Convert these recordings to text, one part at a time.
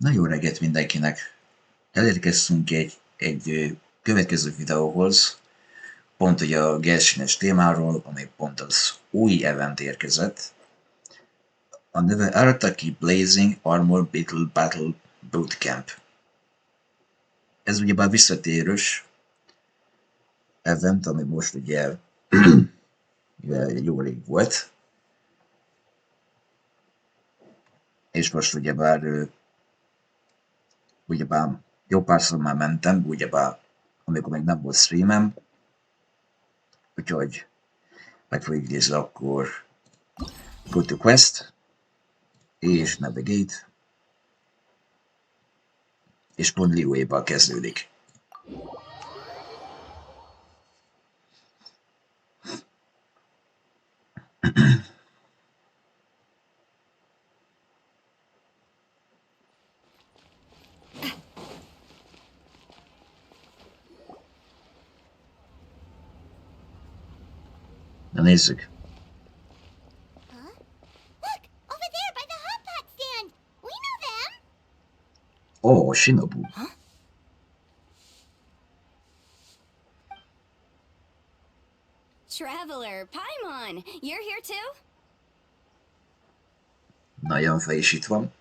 Na jó reggelt mindenkinek! Elérkeztünk egy következő videóhoz, pont ugye a Genshin-es témáról, ami pont az új event érkezett. A neve Arataki Blazing Armor Beetle Battle Bootcamp. Ez ugyebár visszatérős event, ami most ugye jó rég volt. És most ugyebár jó párszor már mentem, ugyebár amikor még nem volt streamem, úgyhogy meg fogjuk nézni akkor Go to Quest, és Navigate, és pont liyueban kezdődik. Na nézzük. Huh? Look! Over there by the hot pot stand! We know them! Oh, Shinobu. Huh? Traveler, Paimon! You're here too? Nagyon fej is itt van.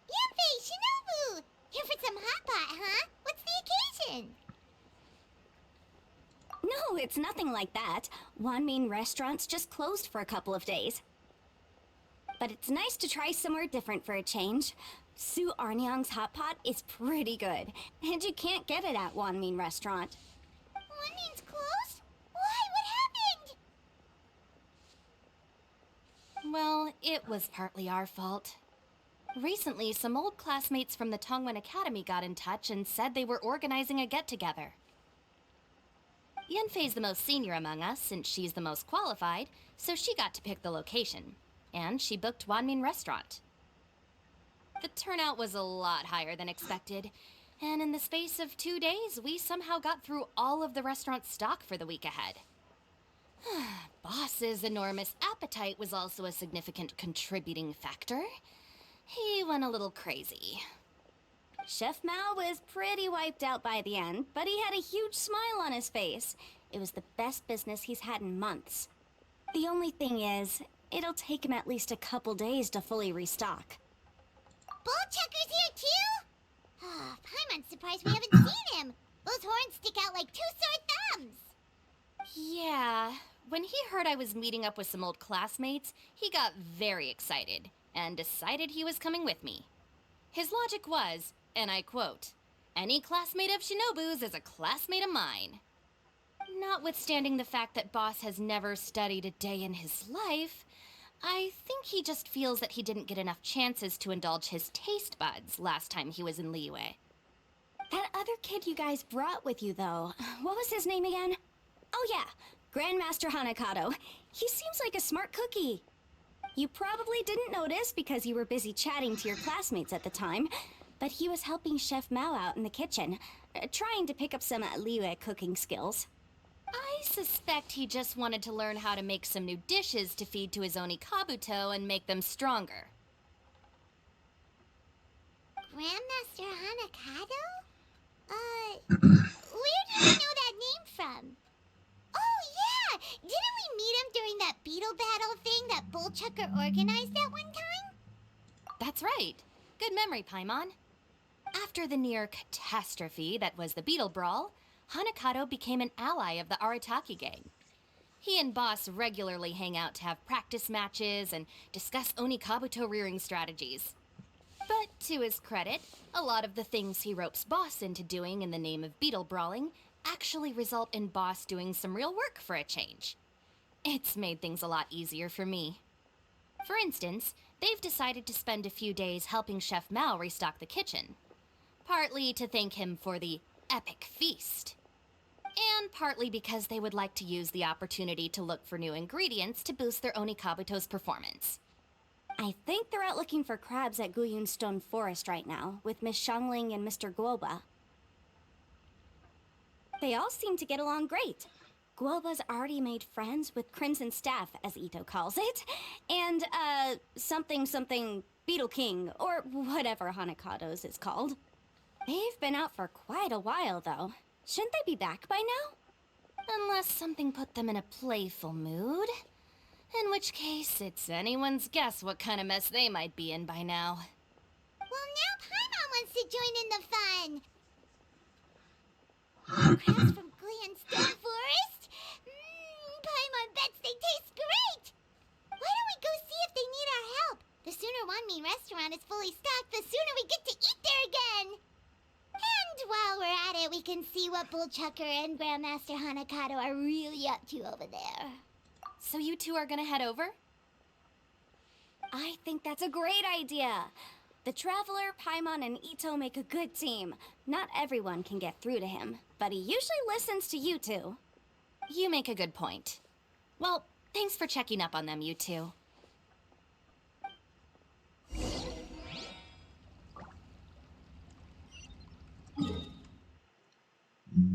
Yanfei, Shinobu! Here for some hot pot, huh? What's the occasion? No, it's nothing like that. Wanmin restaurant's just closed for a couple of days. But it's nice to try somewhere different for a change. Su Arnyang's hot pot is pretty good, and you can't get it at Wanmin restaurant. Wanmin's closed? Why? What happened? Well, it was partly our fault. Recently, some old classmates from the Tongwen Academy got in touch and said they were organizing a get-together. Yanfei's the most senior among us, since she's the most qualified, so she got to pick the location. And she booked Wanmin Restaurant. The turnout was a lot higher than expected, and in the space of 2 days, we somehow got through all of the restaurant's stock for the week ahead. Boss's enormous appetite was also a significant contributing factor. He went a little crazy. Chef Mao was pretty wiped out by the end, but he had a huge smile on his face. It was the best business he's had in months. The only thing is, it'll take him at least a couple days to fully restock. Bullchucker's here too? Oh, Paimon's surprised we haven't seen him. Those horns stick out like two sore thumbs. Yeah, when he heard I was meeting up with some old classmates, he got very excited and decided he was coming with me. His logic was, and I quote, "Any classmate of Shinobu's is a classmate of mine." Notwithstanding the fact that Boss has never studied a day in his life, I think he just feels that he didn't get enough chances to indulge his taste buds last time he was in Liyue. That other kid you guys brought with you, though, what was his name again? Oh yeah, Grandmaster Hanakato. He seems like a smart cookie. You probably didn't notice because you were busy chatting to your classmates at the time, but he was helping Chef Mao out in the kitchen, trying to pick up some Liyue cooking skills. I suspect he just wanted to learn how to make some new dishes to feed to his Oni Kabuto and make them stronger. Grandmaster Hanakato? Where do you know that name from? Oh, yeah! Didn't we meet him during that Beetle battle thing that Bullchucker organized at one time? That's right. Good memory, Paimon. After the near catastrophe that was the Beetle Brawl, Hanakato became an ally of the Arataki gang. He and Boss regularly hang out to have practice matches and discuss Oni Kabuto rearing strategies. But to his credit, a lot of the things he ropes Boss into doing in the name of Beetle Brawling actually result in Boss doing some real work for a change. It's made things a lot easier for me. For instance, they've decided to spend a few days helping Chef Mao restock the kitchen. Partly to thank him for the epic feast. And partly because they would like to use the opportunity to look for new ingredients to boost their Oni Kabuto's performance. I think they're out looking for crabs at Guyun Stone Forest right now, with Miss Shangling and Mr. Guoba. They all seem to get along great. Guoba's already made friends with Crimson Staff, as Ito calls it, and, something Beetle King, or whatever Hanakado's is called. They've been out for quite a while, though. Shouldn't they be back by now? Unless something put them in a playful mood. In which case, it's anyone's guess what kind of mess they might be in by now. Well, now Paimon wants to join in the fun. Crabs from Glenstone Forest? Paimon bets they taste great. Why don't we go see if they need our help? The sooner One Mean Restaurant is fully stocked, the sooner we get to eat there again. And while we're at it, we can see what Bullchucker and Grandmaster Hanakado are really up to over there. So you two are gonna head over? I think that's a great idea. The Traveler, Paimon, and Ito make a good team. Not everyone can get through to him, but he usually listens to you two. You make a good point. Well, thanks for checking up on them, you two.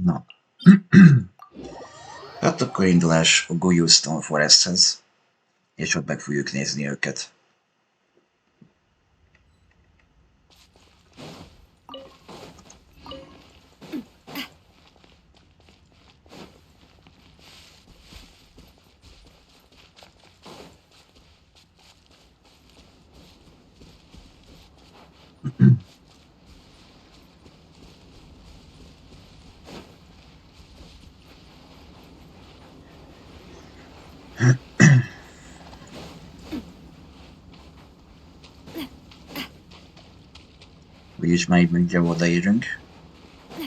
Na. Hát akkor indulás a Goyustone Foresthez, és ott meg fogjuk nézni őket. Vagyis már mindjárt odaérünk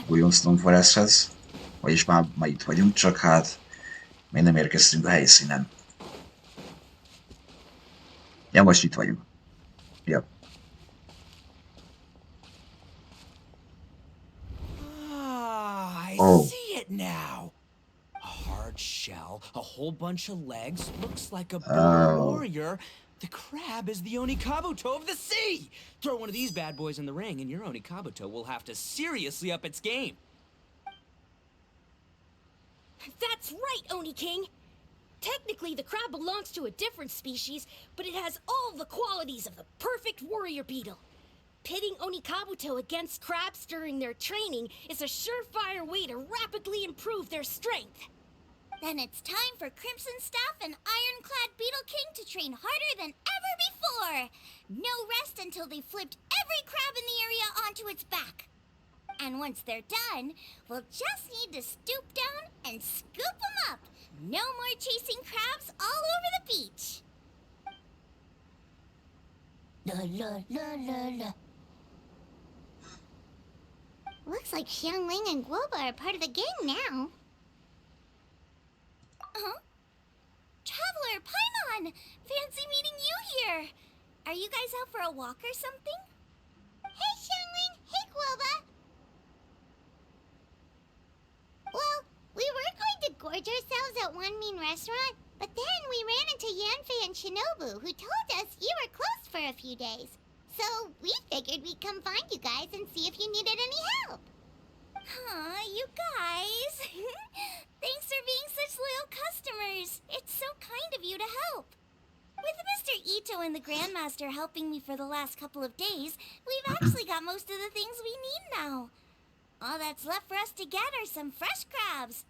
Goyustone Foresthez, vagyis már itt vagyunk, csak hát még nem érkeztünk a helyszínen. Ja, most itt vagyunk. Ja. I see it now. A hard shell, a whole bunch of legs, looks like a bone warrior. The crab is the Onikabuto of the sea! Throw one of these bad boys in the ring and your Onikabuto will have to seriously up its game. That's right, Oni King! Technically, the crab belongs to a different species, but it has all the qualities of the perfect warrior beetle. Pitting Onikabuto against crabs during their training is a surefire way to rapidly improve their strength. Then it's time for Crimson Staff and Ironclad Beetle King to train harder than ever before. No rest until they've flipped every crab in the area onto its back. And once they're done, we'll just need to stoop down and scoop them up. No more chasing crabs all over the beach. La la la la la. Looks like Xiangling and Guoba are part of the gang now. Huh? Traveler, Paimon! Fancy meeting you here! Are you guys out for a walk or something? Hey, Xiangling! Hey, Guoba! Well, we were going to gorge ourselves at One Mean Restaurant, but then we ran into Yanfei and Shinobu, who told us you were closed for a few days. So we figured we'd come find you guys and see if you needed any help. Aw, you guys! Thanks for being such loyal customers. It's so kind of you to help. With Mr. Ito and the Grandmaster helping me for the last couple of days, we've actually got most of the things we need now. All that's left for us to get are some fresh crabs.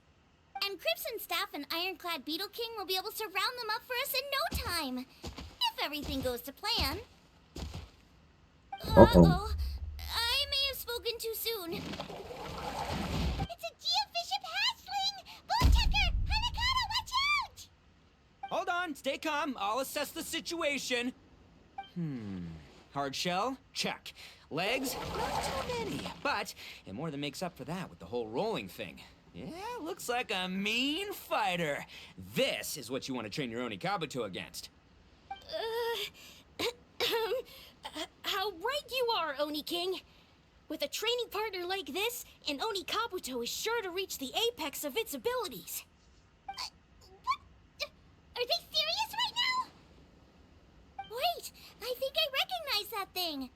And Crimson Staff and Ironclad Beetle King will be able to round them up for us in no time. If everything goes to plan. Uh-oh. I may have spoken too soon. It's a geofiship hatchling! Bullchucker! Hanakado, watch out! Hold on, stay calm. I'll assess the situation. Hard shell? Check. Legs? Not too many, but it more than makes up for that with the whole rolling thing. Yeah, looks like a mean fighter. This is what you want to train your Onikabuto against. How right you are, Oni King! With a training partner like this, an Onikabuto is sure to reach the apex of its abilities. What? Are they serious right now? Wait, I think I recognize that thing.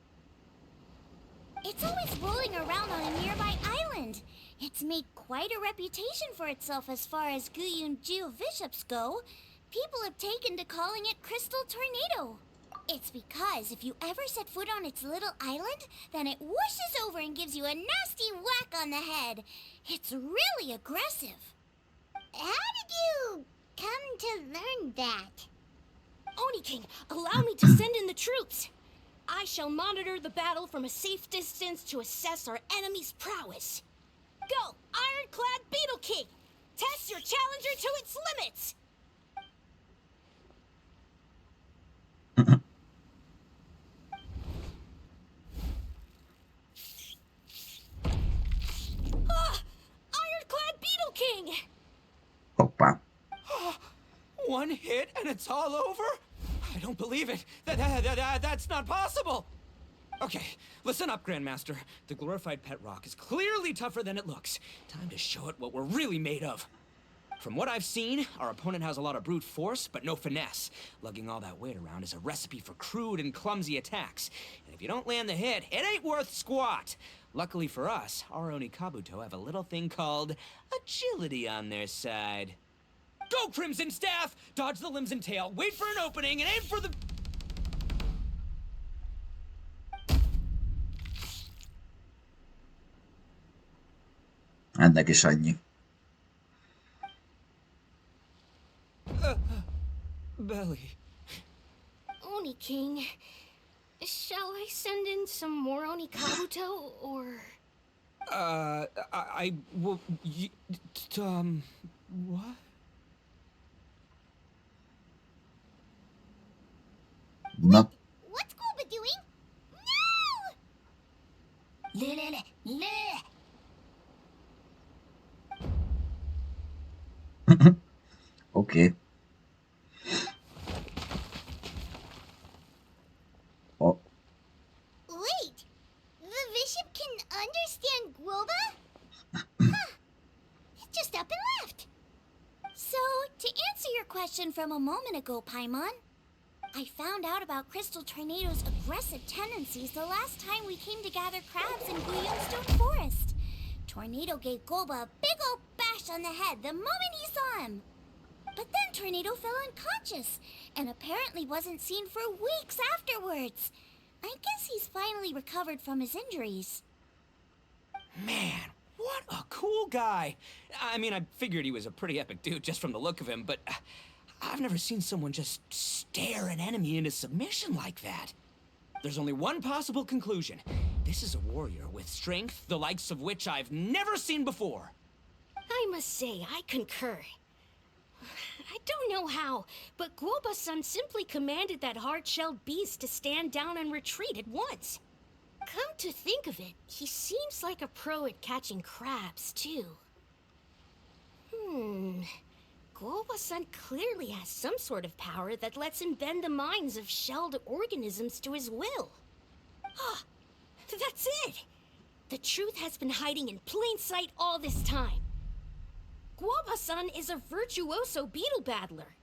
It's always rolling around on a nearby island. It's made quite a reputation for itself as far as Guyun geoviships go. People have taken to calling it Crystal Tornado. It's because if you ever set foot on its little island, then it whooshes over and gives you a nasty whack on the head. It's really aggressive. How did you come to learn that? Oni King, allow me to send in the troops. I shall monitor the battle from a safe distance to assess our enemy's prowess. Go, Ironclad Beetle King! Test your challenger to its limits! Ironclad Beetle King! Hoppá. One hit and it's all over? I don't believe it. That's not possible. Okay, listen up, Grandmaster. The glorified pet rock is clearly tougher than it looks. Time to show it what we're really made of. From what I've seen, our opponent has a lot of brute force, but no finesse. Lugging all that weight around is a recipe for crude and clumsy attacks. And if you don't land the hit, it ain't worth squat. Luckily for us, our Oni Kabuto have a little thing called agility on their side. Go, Crimson Staff! Dodge the limbs and tail, wait for an opening, and aim for the... Ennek is annyi. Belly. Oni King, shall I send in some more Oni Kabuto, or... I will... what? Na, What's Goba doing? No! oké. Oh, Wait, the bishop can understand Guoba? Huh. It just up and left. So, to answer your question from a moment ago, Paimon, I found out about Crystal Tornado's aggressive tendencies the last time we came to gather crabs in Guyunstone Forest. Tornado gave Goba a big old bash on the head the moment he saw him. But then Tornado fell unconscious, and apparently wasn't seen for weeks afterwards. I guess he's finally recovered from his injuries. Man, what a cool guy. I mean, I figured he was a pretty epic dude just from the look of him, but I've never seen someone just stare an enemy into submission like that. There's only one possible conclusion. This is a warrior with strength, the likes of which I've never seen before. I must say, I concur. I don't know how, but Guoba-san simply commanded that hard-shelled beast to stand down and retreat at once. Come to think of it, he seems like a pro at catching crabs, too. Guoba-san clearly has some sort of power that lets him bend the minds of shelled organisms to his will. Ah, that's it! The truth has been hiding in plain sight all this time. Guoba-san is a virtuoso beetle battler.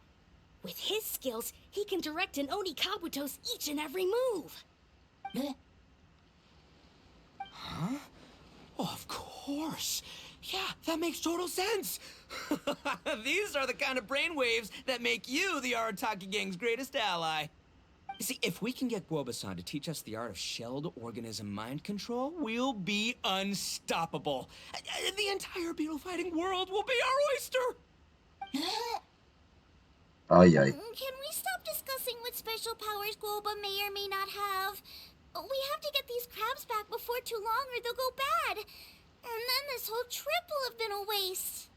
With his skills, he can direct an Oni Kabuto's each and every move. Huh? Oh, of course. Yeah, that makes total sense. These are the kind of brainwaves that make you the Arataki gang's greatest ally. See, if we can get Guoba-san to teach us the art of shelled organism mind control, we'll be unstoppable. The entire beetle fighting world will be our oyster. ajaj. Can we stop discussing what special powers Guoba may or may not have? We have to get these crabs back before too long or they'll go bad. And then this whole trip will have been a waste.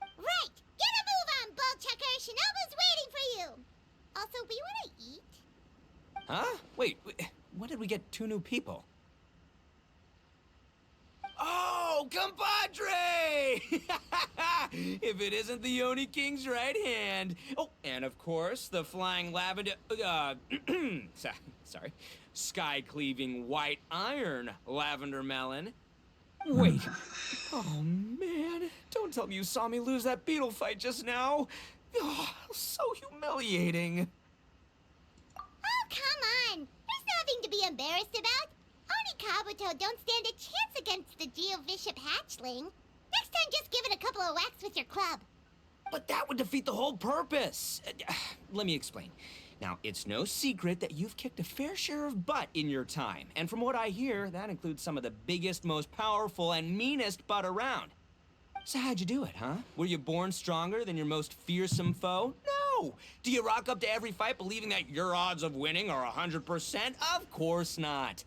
Right! Get a move on, Bullchucker! Shinobu's waiting for you! Also, we want to eat? Huh? Wait, when did we get 2 new people? Oh, compadre! If it isn't the Oni King's right hand. Oh, and of course, the flying lavender... sorry. Sky-cleaving white iron lavender melon. Wait. Oh, man. Don't tell me you saw me lose that beetle fight just now. Oh, so humiliating. Oh, come on! There's nothing to be embarrassed about. Oni Kabuto don't stand a chance against the Geovishap hatchling. time, just give it a couple of whacks with your club. But that would defeat the whole purpose. Let me explain. Now, it's no secret that you've kicked a fair share of butt in your time. And from what I hear, that includes some of the biggest, most powerful, and meanest butt around. So how'd you do it, huh? Were you born stronger than your most fearsome foe? No! Do you rock up to every fight believing that your odds of winning are 100%? Of course not.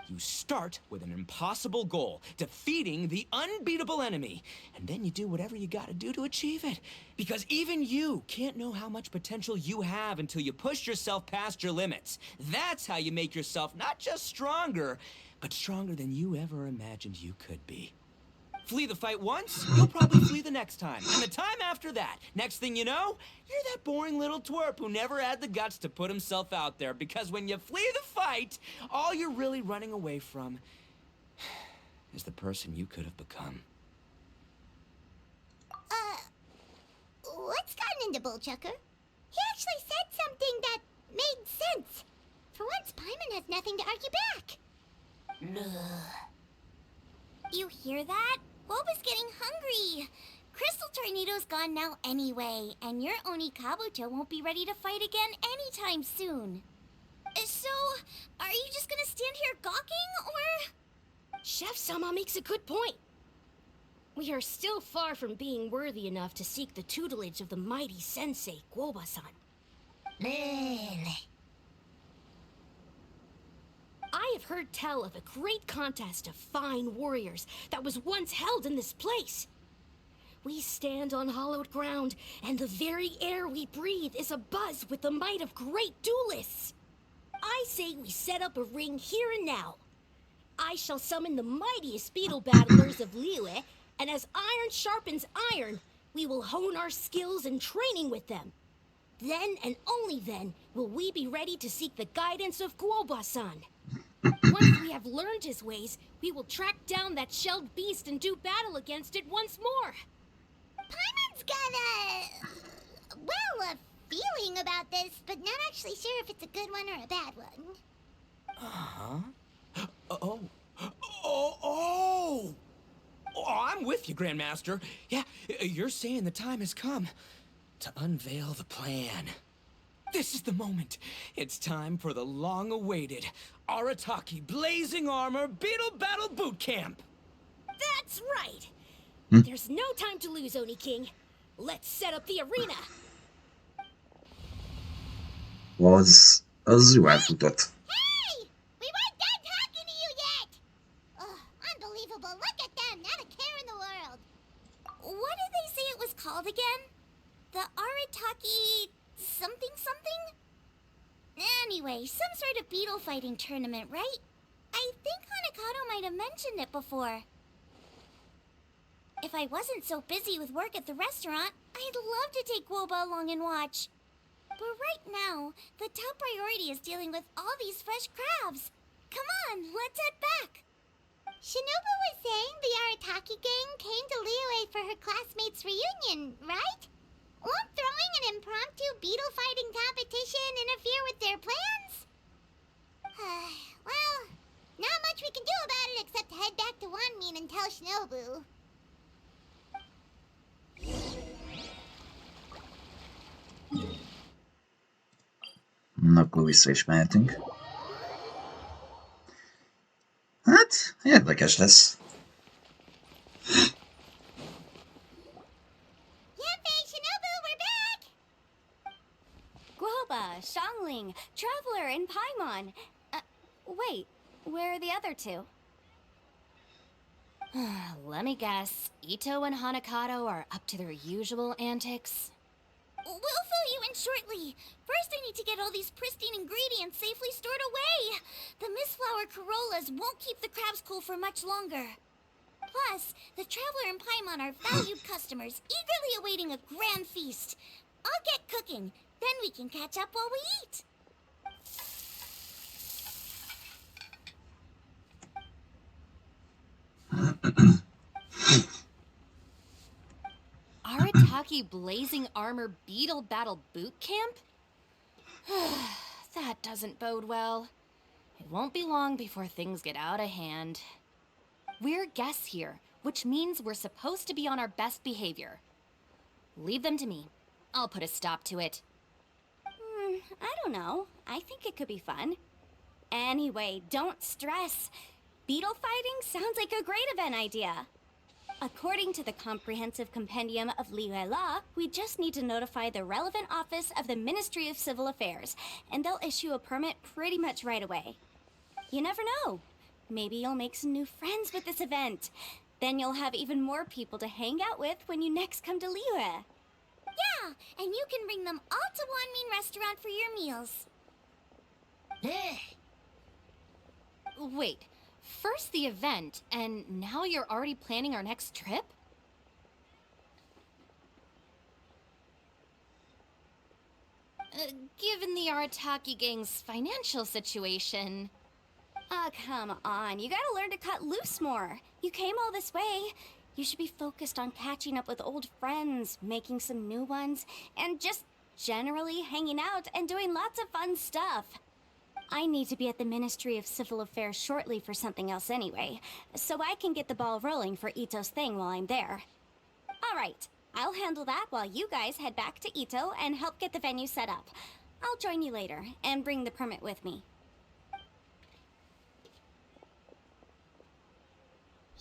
You start with an impossible goal, defeating the unbeatable enemy, and then you do whatever you gotta do to achieve it. Because even you can't know how much potential you have until you push yourself past your limits. That's how you make yourself not just stronger, but stronger than you ever imagined you could be. Flee the fight once, you'll probably flee the next time, and the time after that. Next thing you know, you're that boring little twerp who never had the guts to put himself out there, because when you flee the fight, all you're really running away from is the person you could have become. What's gotten into Bullchucker? He actually said something that made sense. For once, Paimon has nothing to argue back. You hear that? Woba's getting hungry. Crystal Tornado's gone now anyway, and your Oni Kabuto won't be ready to fight again anytime soon. So, are you just gonna stand here gawking, or...? Chef-sama makes a good point. We are still far from being worthy enough to seek the tutelage of the mighty sensei, Guoba-san. I have heard tell of a great contest of fine warriors that was once held in this place. We stand on hallowed ground, and the very air we breathe is abuzz with the might of great duelists. I say we set up a ring here and now. I shall summon the mightiest beetle battlers of Liyue, and as iron sharpens iron, we will hone our skills and training with them. Then and only then will we be ready to seek the guidance of Guoba-san. Once we have learned his ways, we will track down that shelled beast and do battle against it once more. Paimon's got a feeling about this, but not actually sure if it's a good one or a bad one. Oh, I'm with you, Grandmaster. Yeah, you're saying the time has come to unveil the plan. This is the moment. It's time for the long-awaited Arataki Blazing Armor Beetle Battle Boot Camp. That's right. There's no time to lose, Oni King. Let's set up the arena. Az jó elfutott. Hey! We weren't done talking to you yet! Unbelievable. Look at them. Not a care in the world. What did they say it was called again? The Arataki... something? Anyway, some sort of beetle fighting tournament, right? I think Hanakato might have mentioned it before. If I wasn't so busy with work at the restaurant, I'd love to take Guoba along and watch. But right now, the top priority is dealing with all these fresh crabs. Come on, let's head back. Shinobu was saying the Arataki gang came to Liyue for her classmates' reunion, right? Won't throwing an impromptu beetle fighting competition interfere with their plans? Well, not much we can do about it except head back to Wanmin and tell Shinobu. Na, akkor vissza is mehetünk. Hát, érdekes lesz. Guoba, Xiangling, Traveler, and Paimon. Wait, where are the other two? Let me guess. Ito and Hanakato are up to their usual antics? We'll fill you in shortly. First, I need to get all these pristine ingredients safely stored away. The Mistflower Corollas won't keep the crabs cool for much longer. Plus, the Traveler and Paimon are valued customers, eagerly awaiting a grand feast. I'll get cooking. Then we can catch up while we eat. Arataki Blazing Armor Beetle Battle Boot Camp? That doesn't bode well. It won't be long before things get out of hand. We're guests here. which means we're supposed to be on our best behavior. Leave them to me. I'll put a stop to it. I don't know. I think it could be fun. Anyway, don't stress. Beetle fighting sounds like a great event idea. According to the Comprehensive Compendium of liyue law, we just need to notify the relevant office of the Ministry of Civil Affairs, and they'll issue a permit pretty much right away. You never know. Maybe you'll make some new friends with this event. Then you'll have even more people to hang out with when you next come to Liyue. Yeah, and you can bring them all to Wanmin Restaurant for your meals. Wait, first the event, and now you're already planning our next trip? Given the Arataki gang's financial situation... Oh, come on. You gotta learn to cut loose more. You came all this way. You should be focused on catching up with old friends, making some new ones, and just generally hanging out and doing lots of fun stuff. I need to be at the Ministry of Civil Affairs shortly for something else anyway, so I can get the ball rolling for Ito's thing while I'm there. Alright, I'll handle that while you guys head back to Ito and help get the venue set up. I'll join you later and bring the permit with me.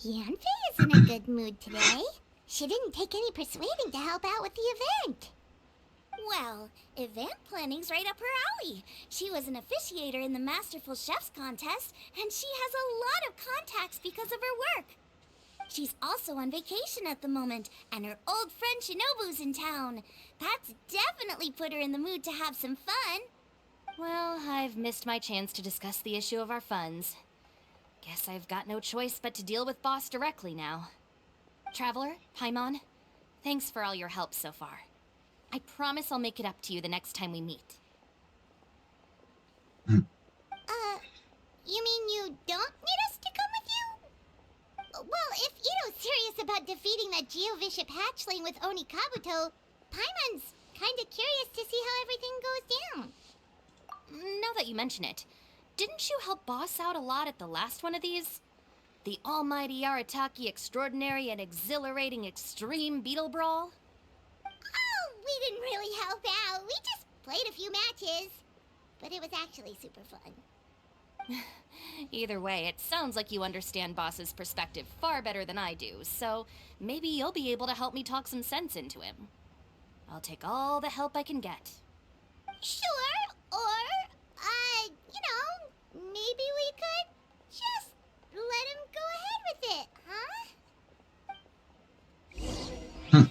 Yanfei is in a good mood today. She didn't take any persuading to help out with the event. Well, event planning's right up her alley. She was an officiator in the Masterful Chefs contest, and she has a lot of contacts because of her work. She's also on vacation at the moment, and her old friend Shinobu's in town. That's definitely put her in the mood to have some fun. Well, I've missed my chance to discuss the issue of our funds. Guess I've got no choice but to deal with Boss directly now. Traveler, Paimon, thanks for all your help so far. I promise I'll make it up to you the next time we meet. You mean you don't need us to come with you? Well, if Ito's serious about defeating that Geovishap hatchling with Oni Kabuto, Paimon's kinda curious to see how everything goes down. Now that you mention it, didn't you help Boss out a lot at the last one of these? The almighty Arataki extraordinary and exhilarating extreme Beetle Brawl? Oh, we didn't really help out. We just played a few matches. But it was actually super fun. Either way, it sounds like you understand Boss's perspective far better than I do, so maybe you'll be able to help me talk some sense into him. I'll take all the help I can get. Sure, or, maybe we could just let him go ahead with it, huh?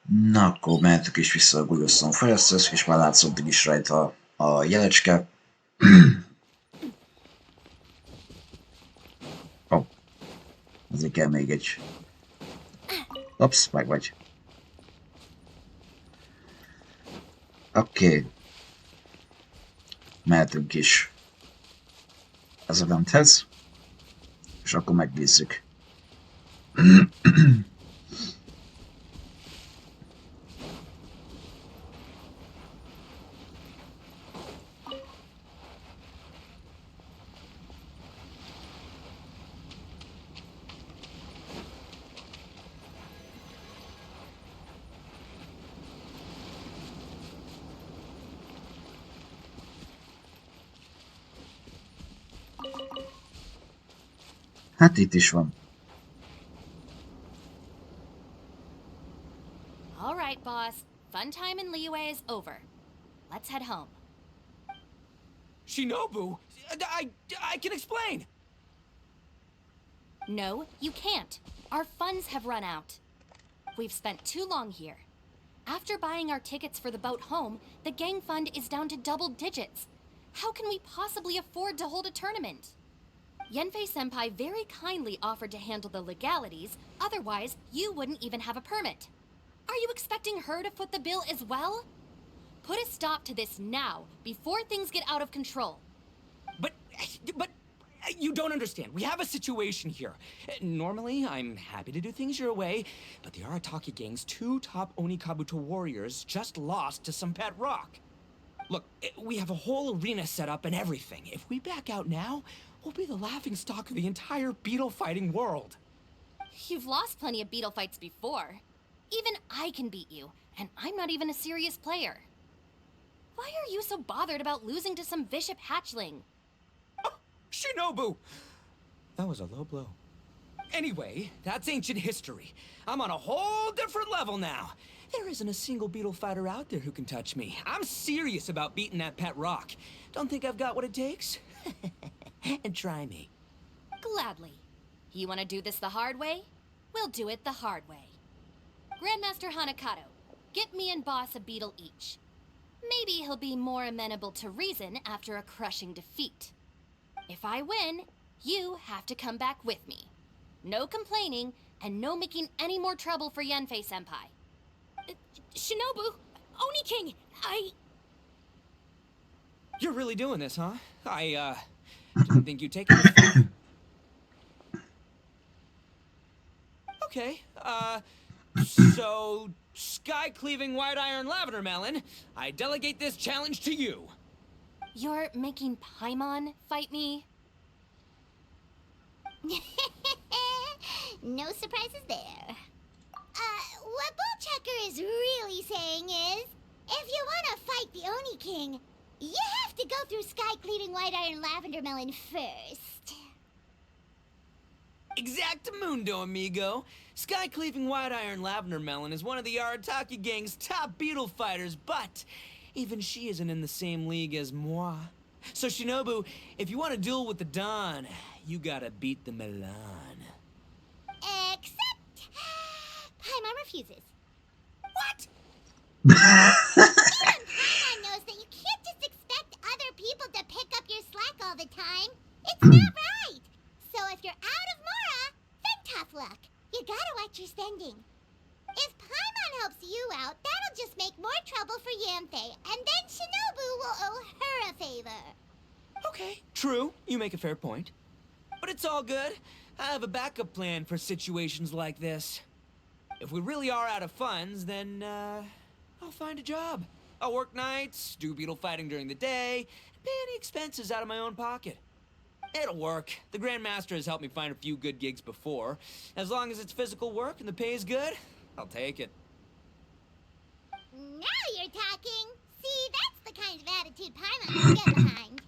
Na, akkor mehetünk is vissza a Gulyosson Foresthez, és már látszott is rajta a jelecske. Oh, azért kell még egy... Ups, meg vagy. Oké. Mehetünk is az eventhez, és akkor megnézzük. Hát itt is van. All right, boss. Fun time in Liyue is over. Let's head home. Shinobu, I can explain. No, you can't. Our funds have run out. We've spent too long here. After buying our tickets for the boat home, the gang fund is down to double digits. How can we possibly afford to hold a tournament? Yanfei-senpai very kindly offered to handle the legalities, otherwise you wouldn't even have a permit. Are you expecting her to foot the bill as well? Put a stop to this now, before things get out of control. But you don't understand. We have a situation here. Normally, I'm happy to do things your way, but the Arataki gang's two top Oni Kabuto warriors just lost to some pet rock. Look, we have a whole arena set up and everything. If we back out now, we'll be the laughingstock of the entire beetle fighting world. You've lost plenty of beetle fights before. Even I can beat you, and I'm not even a serious player. Why are you so bothered about losing to some bishop hatchling? Oh, Shinobu! That was a low blow. Anyway, that's ancient history. I'm on a whole different level now. There isn't a single beetle fighter out there who can touch me. I'm serious about beating that pet rock. Don't think I've got what it takes? And try me. Gladly. You want to do this the hard way? We'll do it the hard way. Grandmaster Hanakato, get me and Boss a beetle each. Maybe he'll be more amenable to reason after a crushing defeat. If I win, you have to come back with me. No complaining, and no making any more trouble for Yanfei-senpai. Shinobu, Oni King, You're really doing this, huh? I didn't think you'd take it this far. Okay, so, sky-cleaving white iron lavender melon, I delegate this challenge to you. You're making Paimon fight me? No surprises there. What Bullchecker is really saying is, if you want to fight the Oni King, you have to go through sky-cleaving white iron lavender melon first. Exactamundo, amigo. Sky-cleaving white iron lavender melon is one of the Arataki gang's top beetle fighters, but even she isn't in the same league as moi. So Shinobu, if you want to duel with the Don, you gotta beat the Milan. Except... Paimon refuses. What? Even Paimon knows that you can't just expect other people to pick up your slack all the time. It's not right. So if you're out of Mora, then tough luck. You gotta watch your spending. If Paimon helps you out, that'll just make more trouble for Yanfei, and then Shinobu will owe her a favor. Okay, true. You make a fair point. But it's all good. I have a backup plan for situations like this. If we really are out of funds, then, I'll find a job. I'll work nights, do beetle fighting during the day, and pay any expenses out of my own pocket. It'll work. The Grandmaster has helped me find a few good gigs before. As long as it's physical work and the pay is good, I'll take it. Now you're talking. See, that's the kind of attitude Paimon can get behind.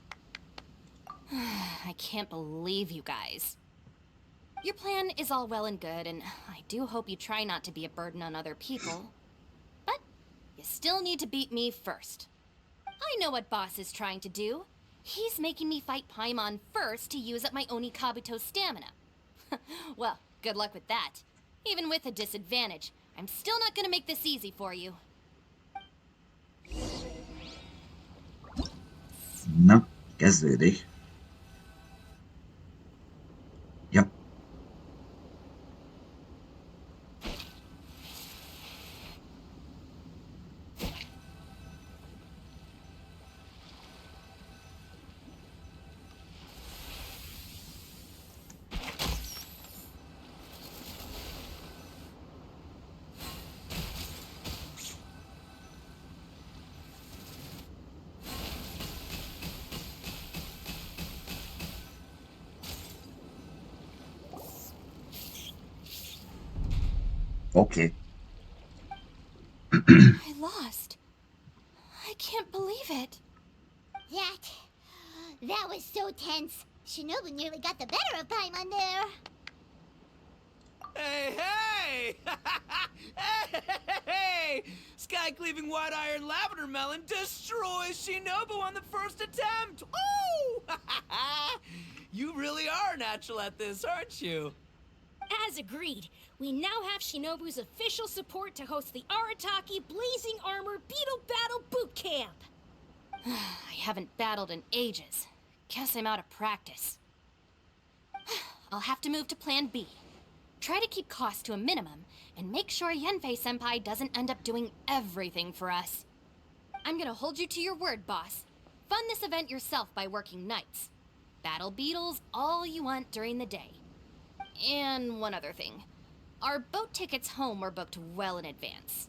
I can't believe you guys. Your plan is all well and good, and I do hope you try not to be a burden on other people. But you still need to beat me first. I know what Boss is trying to do. He's making me fight Paimon first to use up my Oni Kabuto's stamina. Well, good luck with that. Even with a disadvantage, I'm still not gonna make this easy for you. Na, kezdődik. Ja. Okay. I lost. I can't believe it. That was so tense. Shinobu nearly got the better of Paimon there. Hey, hey! Hey! Sky-cleaving white iron lavender melon destroys Shinobu on the first attempt! Ooh! You really are natural at this, aren't you? as agreed, we now have Shinobu's official support to host the Arataki Blazing Armor Beetle Battle Boot Camp. I haven't battled in ages. Guess I'm out of practice. I'll have to move to Plan B. Try to keep costs to a minimum, and make sure Yanfei-senpai doesn't end up doing everything for us. I'm gonna hold you to your word, boss. Fund this event yourself by working nights. Battle beetles all you want during the day. And one other thing. Our boat tickets home were booked well in advance.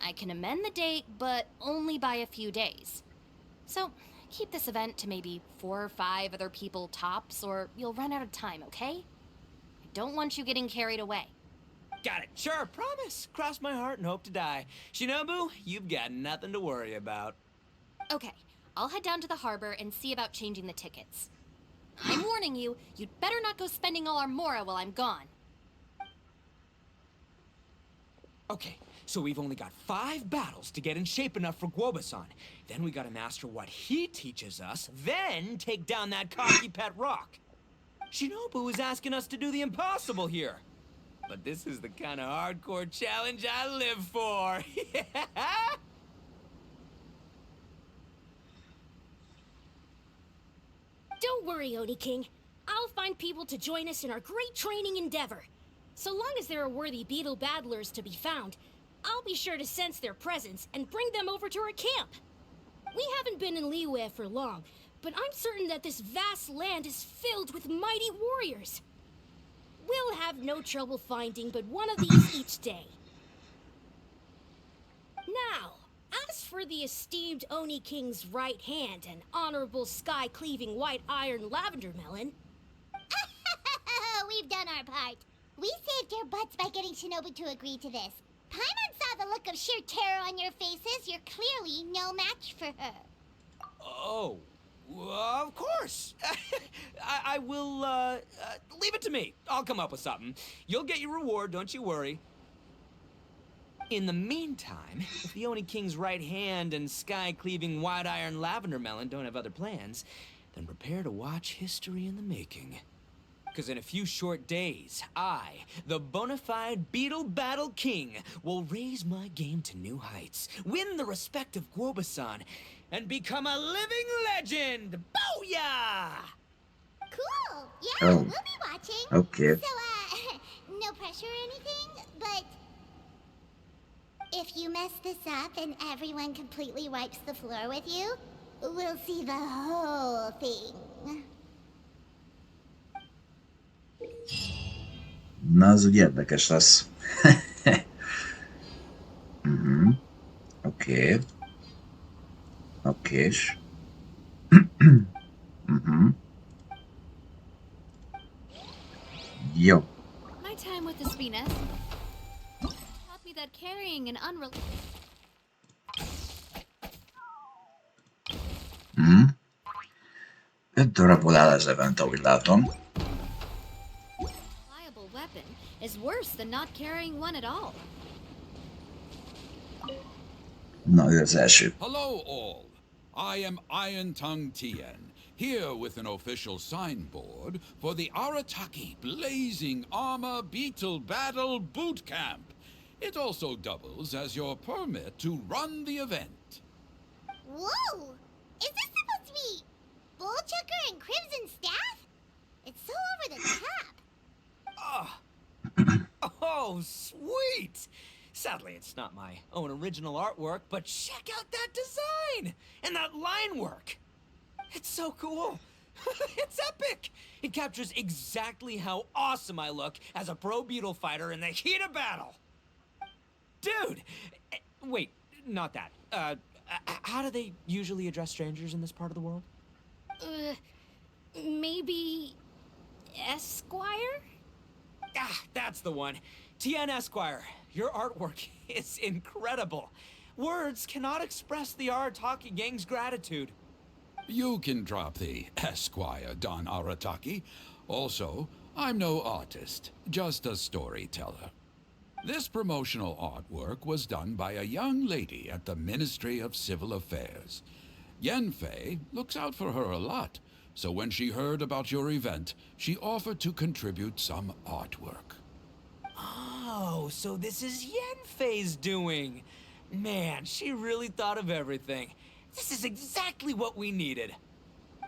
I can amend the date, but only by a few days. So, keep this event to maybe 4 or 5 other people tops, or you'll run out of time, okay? I don't want you getting carried away. Got it. Sure, promise. Cross my heart and hope to die. Shinobu, you've got nothing to worry about. Okay, I'll head down to the harbor and see about changing the tickets. I'm warning you, you'd better not go spending all our mora while I'm gone. Okay, so we've only got 5 battles to get in shape enough for Guoba-san. Then we gotta master what he teaches us, then take down that cocky pet rock. Shinobu is asking us to do the impossible here. But this is the kind of hardcore challenge I live for. Don't worry, Oni King. I'll find people to join us in our great training endeavor. So long as there are worthy beetle battlers to be found, I'll be sure to sense their presence and bring them over to our camp. We haven't been in liyueban for long, but I'm certain that this vast land is filled with mighty warriors. We'll have no trouble finding but one of these each day. Now, as for the esteemed Oni King's right hand and honorable sky-cleaving white iron lavender melon... We've done our part. We saved your butts by getting Shinobu to agree to this. Paimon saw the look of sheer terror on your faces. You're clearly no match for her. Oh, of course. I will, leave it to me. I'll come up with something. You'll get your reward, don't you worry. In the meantime, if the Oni King's right hand and sky-cleaving white iron lavender melon don't have other plans, then prepare to watch history in the making. Because in a few short days, I, the bona fide Beetle Battle King, will raise my game to new heights, win the respect of Guoba-san, and become a living legend! Booyah! Cool. Yeah, Oh. we'll be watching. Okay. So, no pressure or anything, but if you mess this up and everyone completely wipes the floor with you, we'll see the whole thing. Na, az úgy érdekes lesz. Oké. Okés. Jó. My time with the Spina taught me that carrying an Mhm. 5 darabból áll az event, ahogy látom. unreliable weapon is worse than not carrying one at all. Na, ő az első. Hello, all. I am Iron Tongue Tien, here with an official signboard for the Arataki Blazing Armor Beetle Battle Boot Camp. It also doubles as your permit to run the event. Whoa! Is this supposed to be Bullchucker and Crimson Staff? It's so over the top. Oh, sweet! Sadly, it's not my own original artwork, but check out that design! And that line work! It's so cool! It's epic! It captures exactly how awesome I look as a pro beetle fighter in the heat of battle! Dude! Wait, not that. How do they usually address strangers in this part of the world? Maybe... Esquire? Ah, that's the one. Tien Esquire, your artwork is incredible. Words cannot express the Arataki gang's gratitude. You can drop the Esquire, Don Arataki. Also, I'm no artist, just a storyteller. This promotional artwork was done by a young lady at the Ministry of Civil Affairs. Yenfei looks out for her a lot, so when she heard about your event, she offered to contribute some artwork. Oh, so this is Yenfei's doing. Man, she really thought of everything. This is exactly what we needed.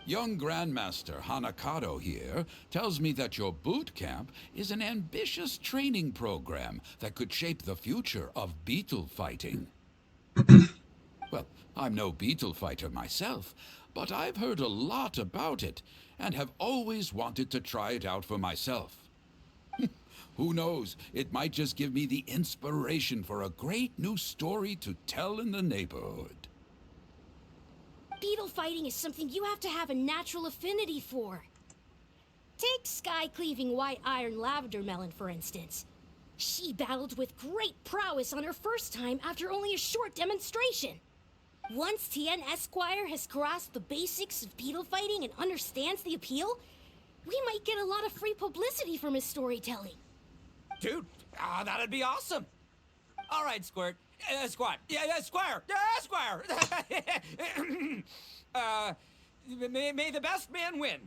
Young Grandmaster Hanakado here tells me that your boot camp is an ambitious training program that could shape the future of beetle fighting. Well, I'm no beetle fighter myself, but I've heard a lot about it and have always wanted to try it out for myself. Who knows, it might just give me the inspiration for a great new story to tell in the neighborhood. Beetle fighting is something you have to have a natural affinity for. Take sky-cleaving white iron lavender melon, for instance. She battled with great prowess on her first time after only a short demonstration. Once Tien Esquire has grasped the basics of beetle fighting and understands the appeal, we might get a lot of free publicity from his storytelling. Dude, that'd be awesome. All right, Squirt. Squad. Squire. Squire. May the best man win.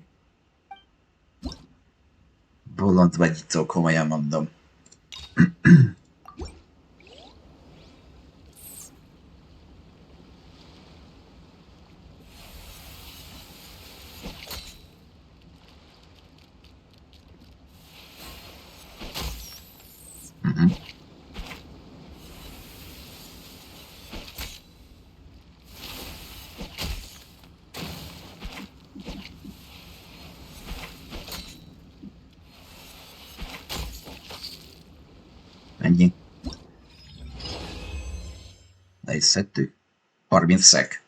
Bolond vagytok, komolyan mondom. Ennyi. Le is szedtük. 30 szek.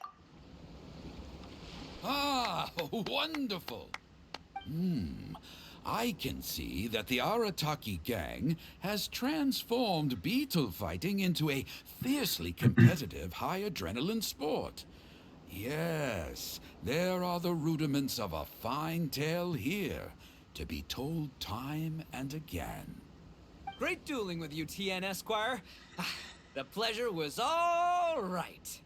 Ah, wonderful. I can see that the Arataki gang has transformed beetle fighting into a fiercely competitive high adrenaline sport. Yes, there are the rudiments of a fine tale here, to be told time and again. Great dueling with you, Tien Esquire. The pleasure was all right.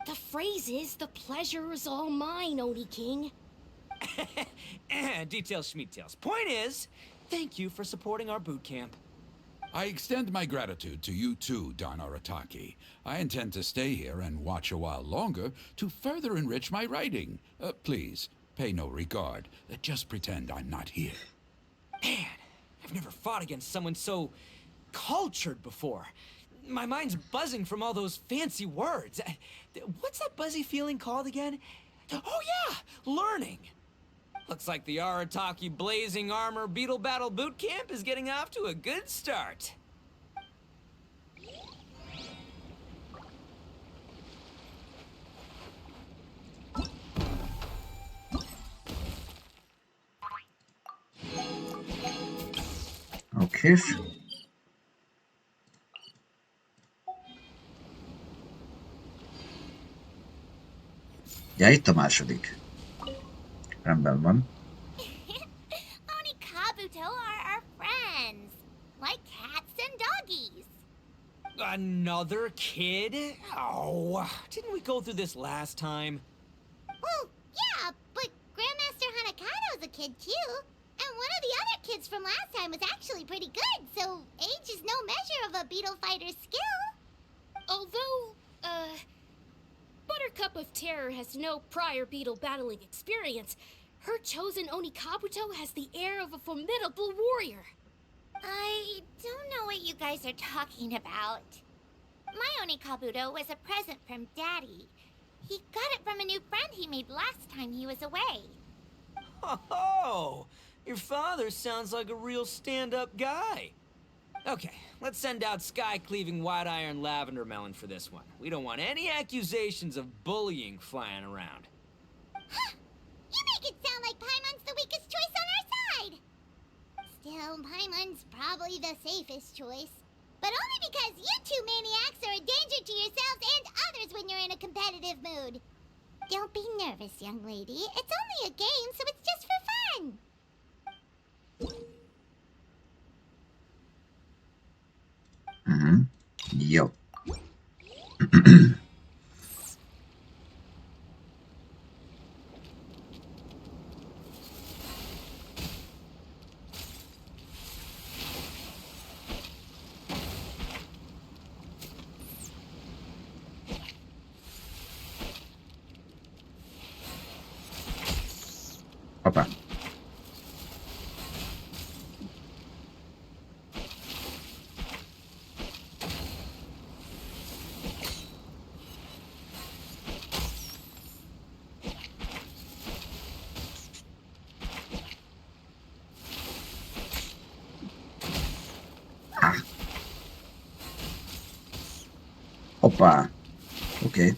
The phrase is, the pleasure is all mine, Oni King. Details, schmeetails. Point is, thank you for supporting our boot camp. I extend my gratitude to you too, Don Arataki. I intend to stay here and watch a while longer to further enrich my writing. Please, pay no regard. Just pretend I'm not here. Man, I've never fought against someone so cultured before. My mind's buzzing from all those fancy words. What's that buzzy feeling called again? Oh yeah, learning. Looks like the Arataki Blazing Armor Beetle Battle Boot Camp is getting off to a good start. Oké. Ja, itt a második. Rendben van. Oni Kabuto are our friends. Like cats and doggies. Another kid? Oh, didn't we go through this last time? Well, yeah, but Grandmaster Hanakado's a kid too. And one of the other kids from last time was actually pretty good, so age is no measure of a beetle fighter's skill. Although, Buttercup of Terror has no prior beetle battling experience, her chosen Oni Kabuto has the air of a formidable warrior. I don't know what you guys are talking about. My Oni Kabuto was a present from Daddy. He got it from a new friend he made last time he was away. Oh, your father sounds like a real stand-up guy. Okay, let's send out sky-cleaving white iron lavender melon for this one. We don't want any accusations of bullying flying around. Huh! You make it sound like Paimon's the weakest choice on our side! Still, Paimon's probably the safest choice. But only because you two maniacs are a danger to yourselves and others when you're in a competitive mood. Don't be nervous, young lady. It's only a game, so it's just for fun. Jó. Hoppá. Hoppá. Oké.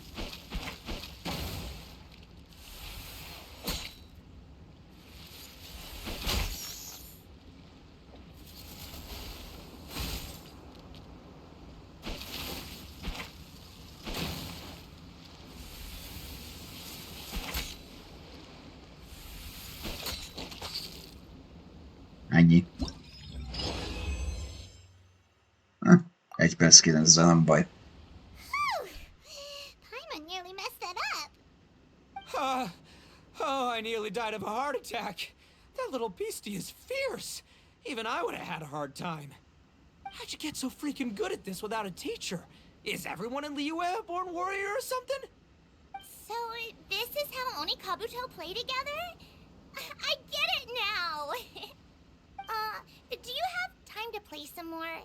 Ennyi. 1 perc 9, de nem baj. Paimon nearly messed that up. Oh, I nearly died of a heart attack. That little beastie is fierce. Even I would have had a hard time. How'd you get so freaking good at this without a teacher? Is everyone in liyueban a born warrior or something? So, this is how Oni Kabuto play together? I get it now! Do you have time to play some more?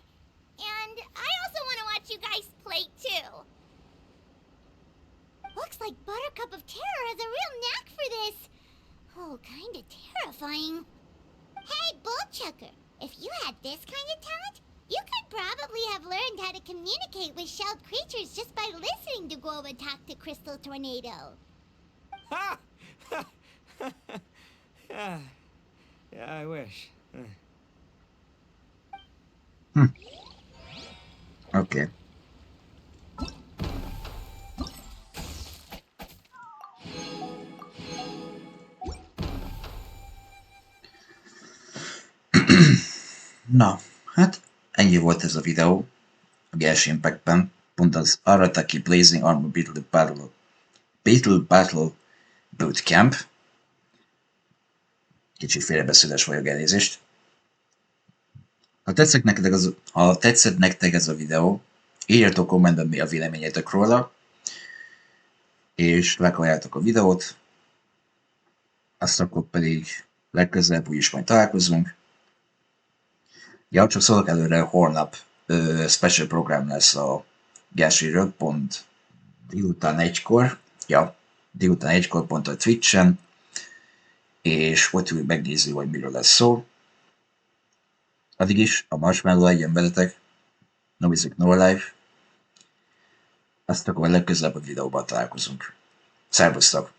And I also want to watch you guys play too. Looks like Buttercup of Terror has a real knack for this. Oh, kinda terrifying. Hey, Bullchucker, if you had this kind of talent, you could probably have learned how to communicate with shelled creatures just by listening to Guoba talk to Crystal Tornado. Ha! Yeah, I wish. Oké. Na, hát ennyi volt ez a videó a Genshin Impact-ben, pont az Arataki Blazing Armor Beetle Battle Bootcamp. Kicsit félrebeszédes vagyok, elnézést. Ha tetszett nektek ez a videó, írjatok kommentben mi a véleményetek róla, és lájkoljátok a videót, azt akkor pedig legközelebb úgyis majd találkozunk. Ja, csak szólok előre, holnap special program lesz a Genshinről, pont délután 1-kor, délután 1-kor pont a Twitch-en, és ott úgy megnézni, hogy miről lesz szó. Addig is a marshmallow legyen veletek, no music, no life. Azt akkor legközelebb a videóban találkozunk. Szervusztok!